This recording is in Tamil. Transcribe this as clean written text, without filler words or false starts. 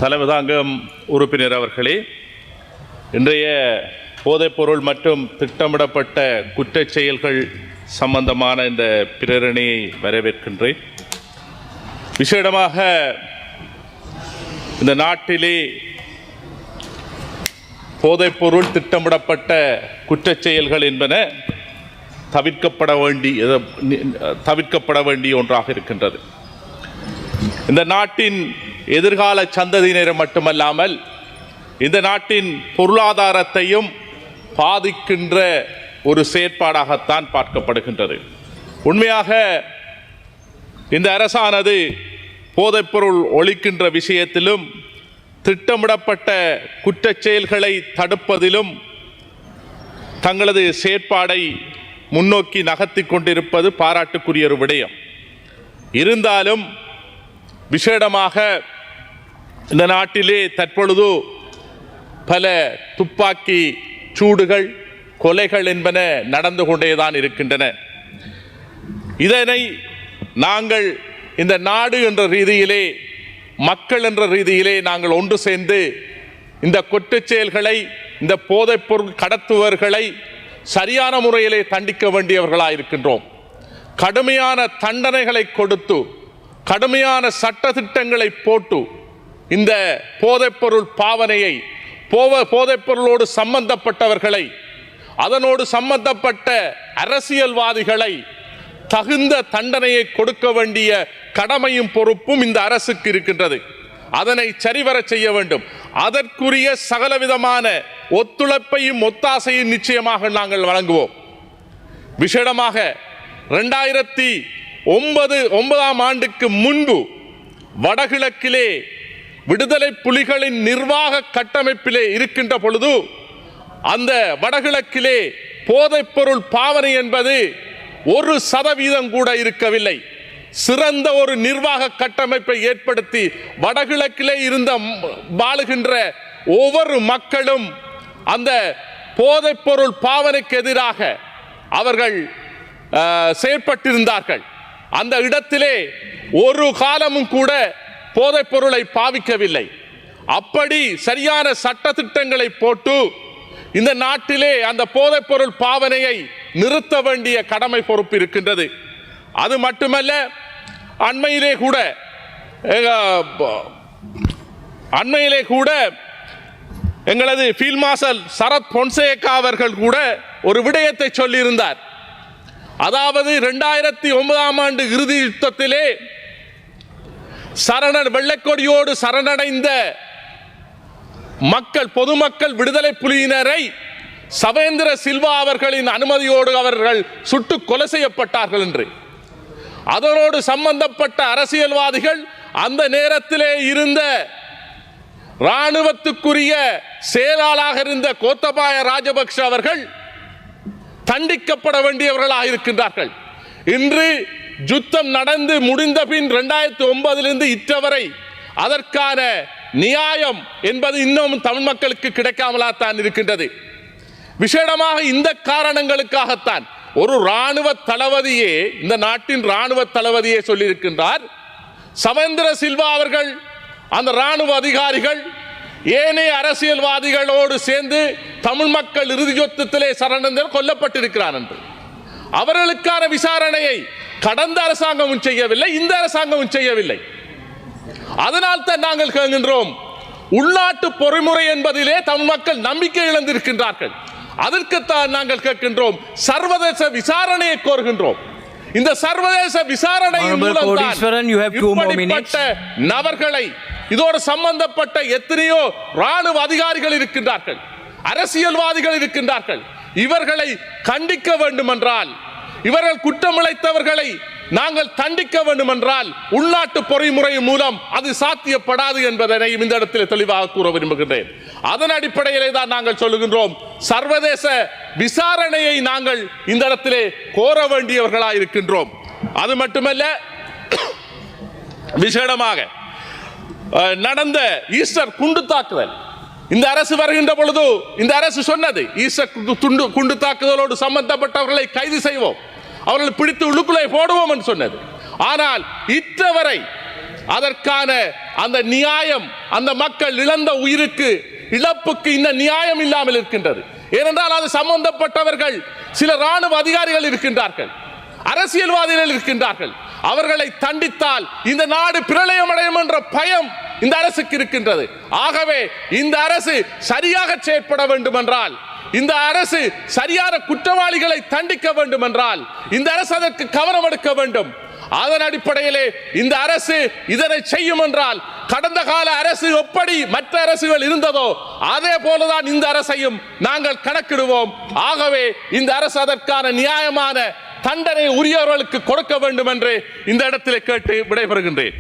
தலைமைதாங்கும் உறுப்பினர் அவர்களே, இன்றைய போதைப்பொருள் மற்றும் திட்டமிடப்பட்ட குற்றச் செயல்கள் சம்பந்தமான இந்த பிரேரணையை வரவேற்கின்றேன். விசேடமாக இந்த நாட்டிலே போதைப்பொருள் திட்டமிடப்பட்ட குற்றச் செயல்கள் என்பன தவிர்க்கப்பட வேண்டிய ஒன்றாக இருக்கின்றது. இந்த நாட்டின் எதிர்கால சந்ததியினர் மட்டுமல்லாமல் இந்த நாட்டின் பொருளாதாரத்தையும் பாதிக்கின்ற ஒரு செயற்பாடாகத்தான் பார்க்கப்படுகின்றது. உண்மையாக இந்த அரசானது போதைப்பொருள் ஒழிக்கின்ற விஷயத்திலும் திட்டமிடப்பட்ட குற்றச் செயல்களை தடுப்பதிலும் தங்களது செயற்பாடை முன்னோக்கி நகர்த்தி கொண்டிருப்பது பாராட்டுக்குரிய ஒரு விடயம். இருந்தாலும் விசேடமாக இந்த நாட்டிலே தற்பொழுது பல துப்பாக்கி சூடுகள், கொலைகள் என்பன நடந்து கொண்டேதான் இருக்கின்றன. இதனை நாங்கள் இந்த நாடு என்ற ரீதியிலே, மக்கள் என்ற ரீதியிலே நாங்கள் ஒன்று சேர்ந்து இந்த குற்றச் செயல்களை, இந்த போதைப்பொருள் கடத்துவர்களை சரியான முறையிலே தண்டிக்க வேண்டியவர்களாக இருக்கின்றோம். கடுமையான தண்டனைகளை கொடுத்து, கடுமையான சட்ட திட்டங்களை போட்டு இந்த போதைப்பொருள் பாவனையை, போதைப்பொருளோடு சம்பந்தப்பட்டவர்களை, அதனோடு சம்பந்தப்பட்ட அரசியல்வாதிகளை தகுந்த தண்டனையை கொடுக்க வேண்டிய கடமையும் பொறுப்பும் இந்த அரசுக்கு இருக்கின்றது. அதனை சரிவர செய்ய வேண்டும். அதற்குரிய சகலவிதமான ஒத்துழைப்பையும் ஒத்தாசையும் நிச்சயமாக நாங்கள் வழங்குவோம். விசேடமாக 2009ஆம் ஆண்டுக்கு முன்பு வடகிழக்கிலே விடுதலை புலிகளின் நிர்வாக கட்டமைப்பிலே இருக்கின்ற பொழுது அந்த வடகிழக்கிலே போதைப்பொருள் பாவனை என்பது 1% கூட இருக்கவில்லை. சிறந்த ஒரு நிர்வாக கட்டமைப்பை ஏற்படுத்தி வடகிழக்கிலே இருந்த வாழுகின்ற ஒவ்வொரு மக்களும் அந்த போதைப்பொருள் பாவனைக்கு எதிராக அவர்கள் செயற்பட்டிருந்தார்கள். அந்த இடத்திலே ஒரு காலமும் கூட போதைப் பொருளை பாவிக்கவில்லை. அப்படி சரியான சட்ட திட்டங்களை போட்டு இந்த நாட்டிலே அந்த போதைப் பொருள் பாவனையை நிறுத்த வேண்டிய கடமை பொறுப்பு இருக்கின்றது. அது மட்டுமல்ல, அண்மையிலே கூட எங்களது ஃபீல்ட் மார்ஷல் சரத் பொன்சேகா அவர்கள் கூட ஒரு விடயத்தை சொல்லியிருந்தார். அதாவது 2009ஆம் ஆண்டு இறுதி யுத்தத்திலே வெள்ளைக்கொடியோடு சரணடைந்த பொதுமக்கள் விடுதலை புலியினரை சவேந்திர சில்வா அவர்களின் அனுமதியோடு அவர்கள் சுட்டு கொலை செய்யப்பட்டார்கள் என்று. அதனோடு சம்பந்தப்பட்ட அரசியல்வாதிகள், அந்த நேரத்திலே இருந்த இராணுவத்துக்குரிய செயலாளராக இருந்த கோத்தபாய ராஜபக்ஷ அவர்கள் தண்டிக்கப்பட வேண்டியவர்களாக இருக்கின்றார்கள். இன்று யுத்தம் நடந்து முடிந்த பின் 2009 இற்றவரை அதற்கான நியாயம் என்பது இன்னும் தமிழ் மக்களுக்கு கிடைக்காமலாத்தான் இருக்கின்றது. விசேடமாக இந்த காரணங்களுக்காகத்தான் ஒரு இராணுவ தளபதியே, இந்த நாட்டின் இராணுவ தளபதியே சொல்லியிருக்கின்றார், சவேந்திர சில்வா அவர்கள், அந்த இராணுவ அதிகாரிகள் ஏனைய அரசியல்வாதிகளோடு சேர்ந்து தமிழ் மக்கள் இறுதி யுத்தத்திலே சரணடைந்து கொல்லப்பட்டிருக்கிறார் என்று. அவர்களுக்கான விசாரணையை கடந்த அரசாங்கமும் செய்யவில்லை, இந்த அரசாங்கமும் செய்யவில்லை. அதனால் தான் நாங்கள் கேட்கின்றோம், உள்நாட்டு பொறிமுறை என்பதிலே தமிழ் மக்கள் நம்பிக்கை இழந்திருக்கின்றார்கள். அதற்குத்தான் நாங்கள் கேட்கின்றோம், சர்வதேச விசாரணையை கோருகின்றோம். இந்த சர்வதேச விசாரணையின் மூலம் நபர்களை, இதோடு சம்பந்தப்பட்ட எத்தனையோ இராணுவ அதிகாரிகள் இருக்கின்றார்கள், அரசியல்வாதிகள் இருக்கின்றார்கள். இவர்களை கண்டிக்க வேண்டும் என்றால், இவர்கள் குற்றமிழைத்தவர்களை நாங்கள் தண்டிக்க வேண்டும் என்றால் உள்நாட்டு பொறிமுறை மூலம் அது சாத்தியப்படாது என்பதனை இந்த இடத்தில் தெளிவாக கூற விரும்புகின்றேன். அதன் அடிப்படையிலே தான் நாங்கள் சொல்லுகின்றோம், சர்வதேச விசாரணையை நாங்கள் இந்த இடத்திலே கோர வேண்டியவர்களாக இருக்கின்றோம். அது மட்டுமல்ல, விசேடமாக நடந்த ஈஸ்டர் குண்டு தாக்குதல், இந்த அரசு வருகின்ற பொழுது இந்த அரசு சொன்னது, ஈஸ்டர் குண்டு தாக்குதலோடு சம்பந்தப்பட்டவர்களை கைது செய்வோம், அவர்களை பிடித்து உள்ளுக்குள்ளே போடுவோம் என்று சொன்னது. ஆனால் இற்றவரை அதற்கான அந்த நியாயம், அந்த மக்கள் இழந்த உயிருக்கு இழப்புக்கு இந்த நியாயம் இல்லாமல் இருக்கின்றது. ஏனென்றால் அது சம்பந்தப்பட்டவர்கள் சில ராணுவ அதிகாரிகள் இருக்கின்றார்கள், அரசியல்வாதிகள் இருக்கின்றார்கள். அவர்களை தண்டித்தால் இந்த நாடு பிரளயம் அடையும் என்ற பயம் இந்த அரசுக்கு இருக்கின்றது. ஆகவே இந்த அரசு சரியாக செயற்பட வேண்டும் என்றால், இந்த அரசு சரியான குற்றவாளிகளை தண்டிக்க வேண்டும் என்றால், இந்த அரசு அதற்கு கவனம் எடுக்க வேண்டும். அதன் அடிப்படையிலே இந்த அரசு இதனை செய்யும் என்றால், கடந்த கால அரசு எப்படி மற்ற அரசுகள் இருந்ததோ அதே போலதான் இந்த அரசையும் நாங்கள் கணக்கிடுவோம். ஆகவே இந்த அரசு அதற்கான நியாயமான தண்டனை உரியவர்களுக்கு கொடுக்க வேண்டும் என்று இந்த இடத்திலே கேட்டு விடைபெறுகின்றேன்.